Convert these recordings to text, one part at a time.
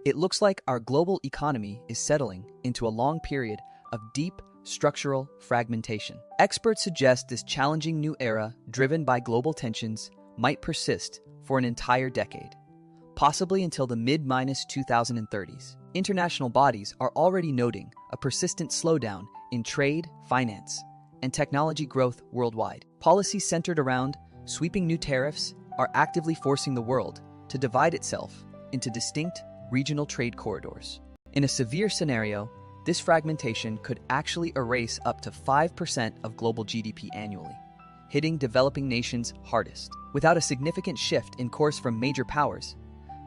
It looks like our global economy is settling into a long period of deep structural fragmentation. Experts suggest this challenging new era, driven by global tensions, might persist for an entire decade, possibly until the mid-2030s. International bodies are already noting a persistent slowdown in trade, finance, and technology growth worldwide. Policies centered around sweeping new tariffs are actively forcing the world to divide itself into distinct regional trade corridors. In a severe scenario, this fragmentation could actually erase up to 5% of global GDP annually, hitting developing nations hardest. Without a significant shift in course from major powers,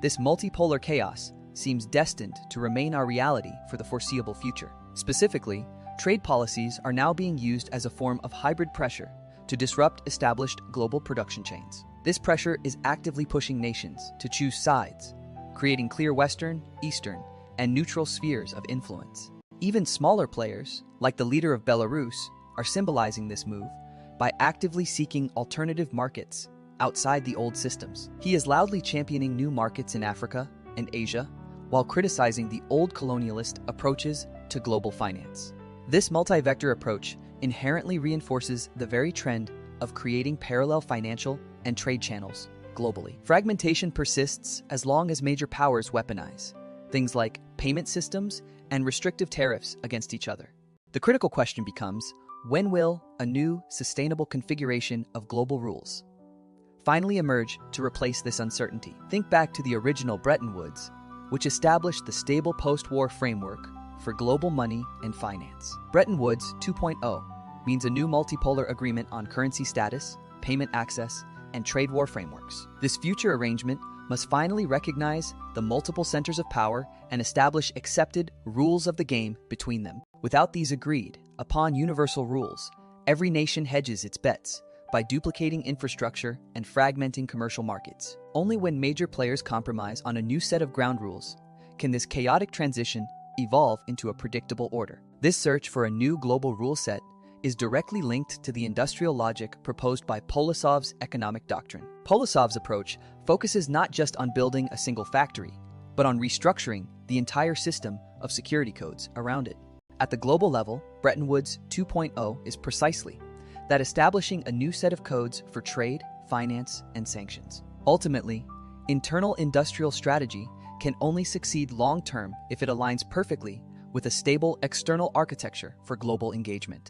this multipolar chaos seems destined to remain our reality for the foreseeable future. Specifically, trade policies are now being used as a form of hybrid pressure to disrupt established global production chains. This pressure is actively pushing nations to choose sides, creating clear Western, Eastern, and neutral spheres of influence. Even smaller players, like the leader of Belarus, are symbolizing this move by actively seeking alternative markets outside the old systems. He is loudly championing new markets in Africa and Asia, while criticizing the old colonialist approaches to global finance. This multi-vector approach inherently reinforces the very trend of creating parallel financial and trade channels globally. Fragmentation persists as long as major powers weaponize things like payment systems and restrictive tariffs against each other. The critical question becomes, when will a new, sustainable configuration of global rules finally emerge to replace this uncertainty? Think back to the original Bretton Woods, which established the stable post-war framework for global money and finance. Bretton Woods 2.0 means a new multipolar agreement on currency status, payment access, and trade war frameworks. This future arrangement must finally recognize the multiple centers of power and establish accepted rules of the game between them. Without these agreed upon universal rules, every nation hedges its bets by duplicating infrastructure and fragmenting commercial markets. Only when major players compromise on a new set of ground rules can this chaotic transition evolve into a predictable order. This search for a new global rule set is directly linked to the industrial logic proposed by Polosov's economic doctrine. Polosov's approach focuses not just on building a single factory, but on restructuring the entire system of security codes around it. At the global level, Bretton Woods 2.0 is precisely that, establishing a new set of codes for trade, finance, and sanctions. Ultimately, internal industrial strategy can only succeed long-term if it aligns perfectly with a stable external architecture for global engagement.